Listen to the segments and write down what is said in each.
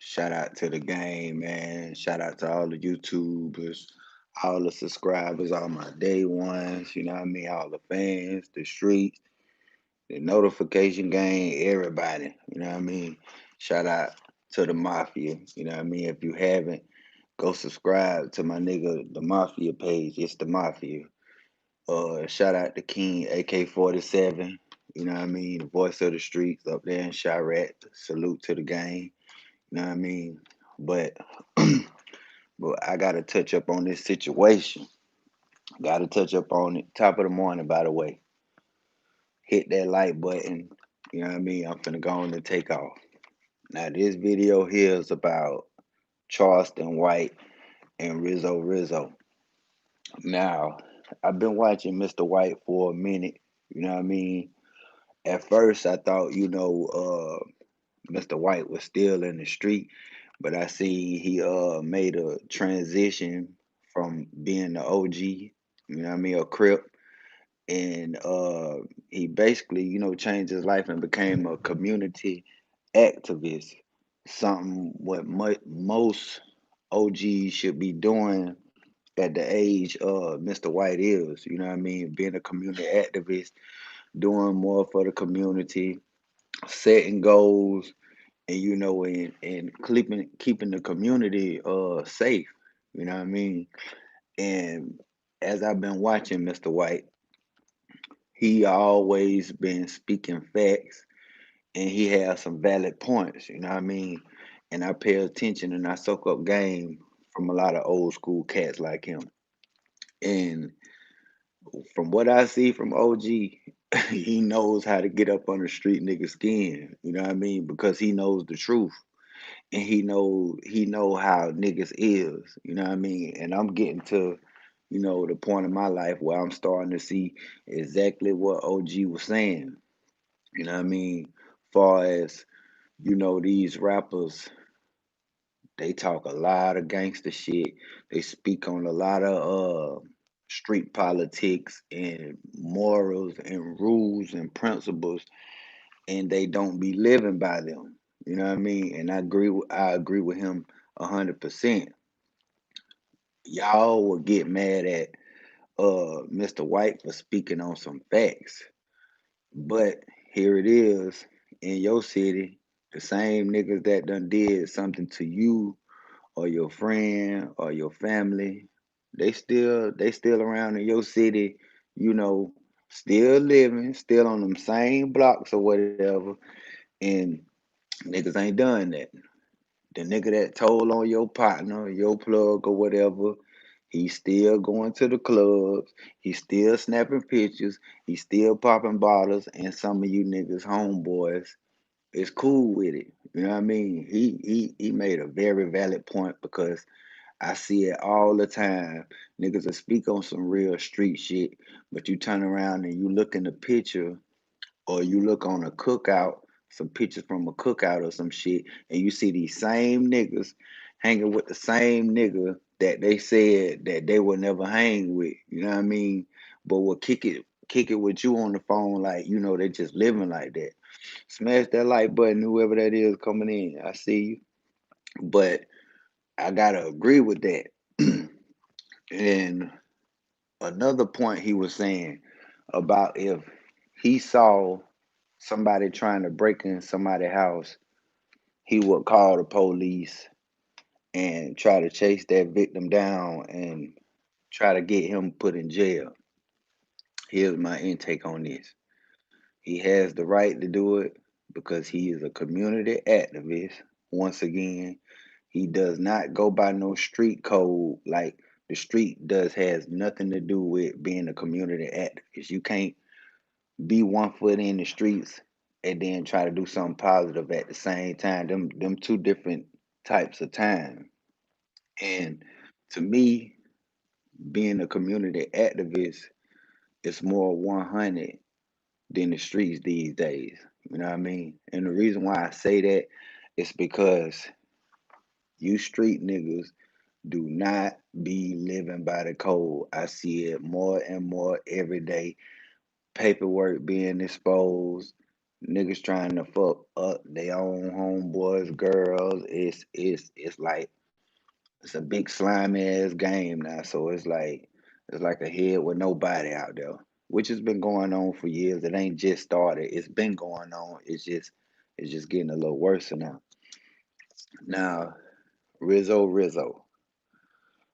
Shout out to the game, man. Shout out to all the YouTubers, all the subscribers, all my day ones, you know what I mean? All the fans, the streets, the notification gang, everybody, you know what I mean? Shout out to the Mafia, you know what I mean? If you haven't, go subscribe to my nigga, the Mafia page. It's the Mafia. Shout out to King AK-47, you know what I mean? The voice of the streets up there in Chirac. Salute to the gang. You know what I mean? But but I gotta touch up on this situation. Gotta touch up on it. Top of the morning, by the way. Hit that like button. You know what I mean? I'm finna go on and take off. Now this video here is about Charleston White and Rizzo Rizzo. Now, I've been watching Mr. White for a minute. You know what I mean? At first I thought, Mr. White was still in the street, but I see he made a transition from being the OG, you know what I mean, a Crip, and he basically, changed his life and became a community activist, something what most OGs should be doing at the age Mr. White is, you know what I mean, being a community activist, doing more for the community, setting goals, and and keeping the community safe. You know what I mean? And as I've been watching Mr. White, he always been speaking facts, and he has some valid points. You know what I mean? And I pay attention and I soak up game from a lot of old school cats like him. And from what I see from OG, he knows how to get up on the street nigga skin. You know what I mean? Because he knows the truth. And he know how niggas is, you know what I mean? And I'm getting to, the point in my life where I'm starting to see exactly what OG was saying. You know what I mean? Far as, these rappers, they talk a lot of gangster shit. They speak on a lot of street politics and morals and rules and principles, and they don't be living by them. You know what I mean? And I agree with him 100%. Y'all will get mad at Mr. White for speaking on some facts. But here it is in your city, the same niggas that done did something to you or your friend or your family, they still around in your city, you know, still living, still on them same blocks or whatever, and niggas ain't done that. The nigga that told on your partner, your plug or whatever, he's still going to the clubs. He's still snapping pictures. He's still popping bottles. And some of you niggas, homeboys, is cool with it. You know what I mean? He made a very valid point because I see it all the time. Niggas will speak on some real street shit, but you turn around and you look in the picture or you look on a cookout, some pictures from a cookout or some shit, and you see these same niggas hanging with the same nigga that they said that they would never hang with. You know what I mean? But will kick it with you on the phone like they just living like that. Smash that like button, whoever that is coming in. I see you, but I gotta agree with that. And another point he was saying about if he saw somebody trying to break in somebody's house, he would call the police and try to chase that victim down and try to get him put in jail. Here's my intake on this. He has the right to do it because he is a community activist. Once again, he does not go by no street code like the street does has nothing to do with being a community activist. You can't be 1 foot in the streets and then try to do something positive at the same time. Them two different types of time. And to me, being a community activist is more 100 than the streets these days. You know what I mean? And the reason why I say that is because you street niggas do not be living by the code. I see it more and more every day. Paperwork being exposed, Niggas trying to fuck up their own homeboys, girls. It's like it's a big slimy ass game now. So it's like a head with nobody out there, which has been going on for years. It ain't just started. It's been going on. It's just getting a little worse now. Now, Rizzo Rizzo,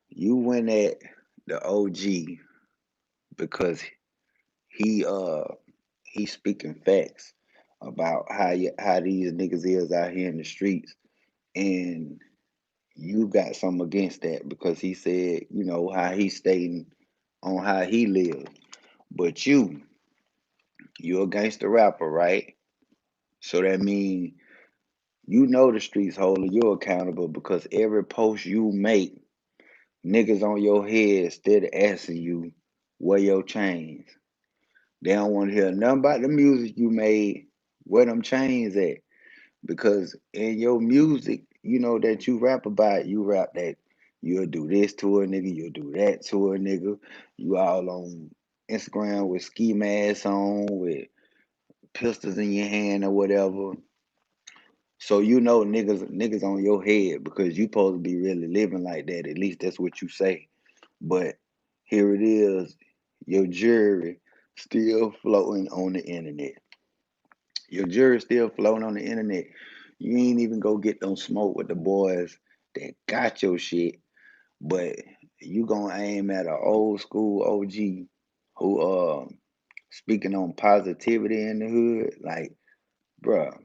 you went at the OG because he he's speaking facts about how these niggas is out here in the streets, and you got something against that because he said, you know, how he's stating on how he lives. But you're a gangster rapper, right? So that means you know the streets holding you accountable because every post you make, niggas on your head instead of asking you where your chains. They don't want to hear nothing about the music you made, where them chains at. Because in your music, you know that you rap about, you rap that you'll do this to a nigga, you'll do that to a nigga. You all on Instagram with ski masks on, with pistols in your hand or whatever. So you know niggas on your head because you supposed to be really living like that. At least that's what you say. But here it is, your jury still floating on the internet. Your jury still floating on the internet. You ain't even go get them smoke with the boys that got your shit, but you gonna aim at an old school OG who speaking on positivity in the hood. Like, bruh,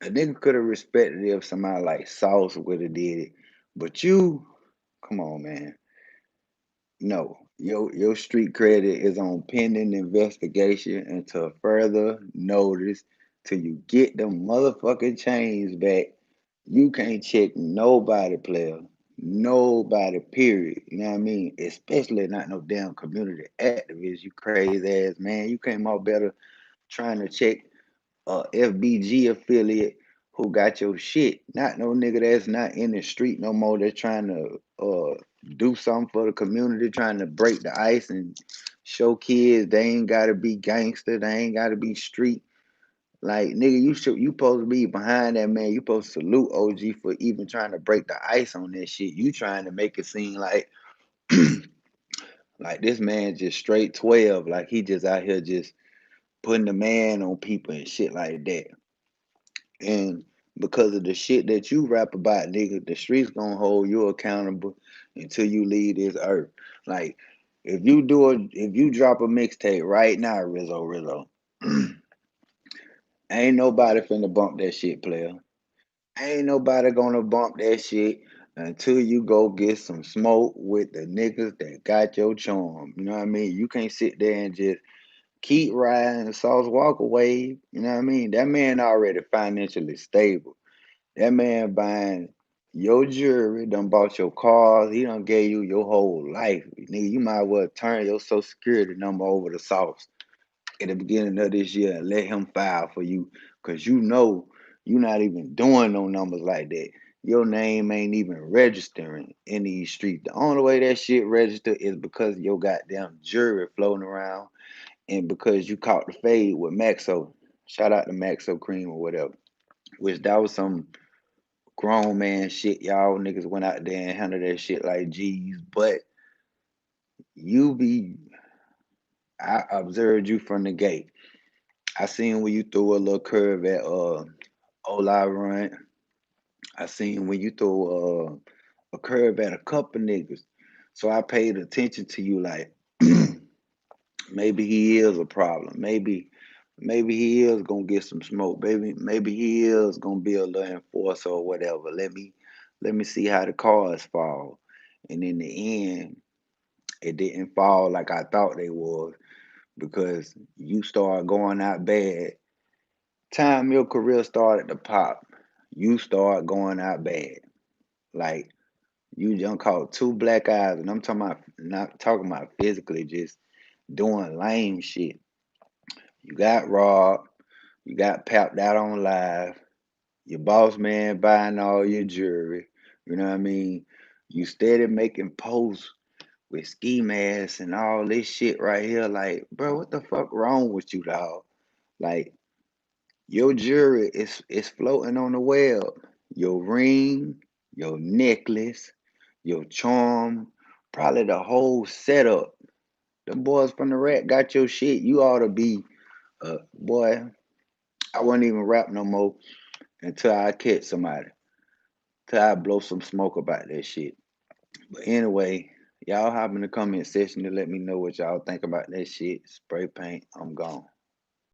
a nigga could have respected it if somebody like Sauce would have did it. But you, come on, man. No, your street credit is on pending investigation until further notice. Till you get them motherfucking chains back. You can't check nobody, player. Nobody, period. You know what I mean? Especially not no damn community activist. You crazy ass man. You came out better trying to check FBG affiliate who got your shit. Not no nigga that's not in the street no more. That's trying to do something for the community, trying to break the ice and show kids they ain't gotta be gangster, they ain't gotta be street. Like nigga, you supposed to be behind that man. You supposed to salute OG for even trying to break the ice on that shit. You trying to make it seem like like this man just straight 12, like he just out here just putting the man on people and shit like that. And because of the shit that you rap about, nigga, the streets gonna hold you accountable until you leave this earth. Like, if you drop a mixtape right now, Rizzo Rizzo, ain't nobody finna bump that shit, player. Ain't nobody gonna bump that shit until you go get some smoke with the niggas that got your charm. You know what I mean? You can't sit there and just keep riding the Sauce Walker wave. You know what I mean? That man already financially stable. That man buying your jewelry, done bought your cars, he done gave you your whole life. Nigga, you might as well turn your social security number over to Sauce at the beginning of this year and let him file for you. Cause you know you not even doing no numbers like that. Your name ain't even registering in these streets. The only way that shit register is because your goddamn jury floating around and because you caught the fade with Maxo. Shout out to Maxo Cream or whatever. Which that was some grown man shit. Y'all niggas went out there and handled that shit like G's. But you be, I observed you from the gate. I seen when you threw a little curve at Ola Run. I seen when you threw a curve at a couple niggas. So I paid attention to you like maybe he is a problem. Maybe he is gonna get some smoke. Maybe he is gonna be a little enforcer or whatever. Let me see how the cards fall. And in the end, it didn't fall like I thought they would because you start going out bad. Time your career started to pop, you start going out bad. Like you done caught two black eyes, and I'm talking about not talking about physically, just doing lame shit. You got robbed, you got papped out on live, your boss man buying all your jewelry. You know what I mean? You steady making posts with ski masks and all this shit right here. Like, bro, what the fuck wrong with you, dog? Like, Your jewelry is floating on the web. Your ring, your necklace, your charm, probably the whole setup. The boys from the rack got your shit. You ought to be, boy. I wouldn't even rap no more until I catch somebody. Till I blow some smoke about that shit. But anyway, y'all hop in the comment section to let me know what y'all think about that shit. Spray paint, I'm gone.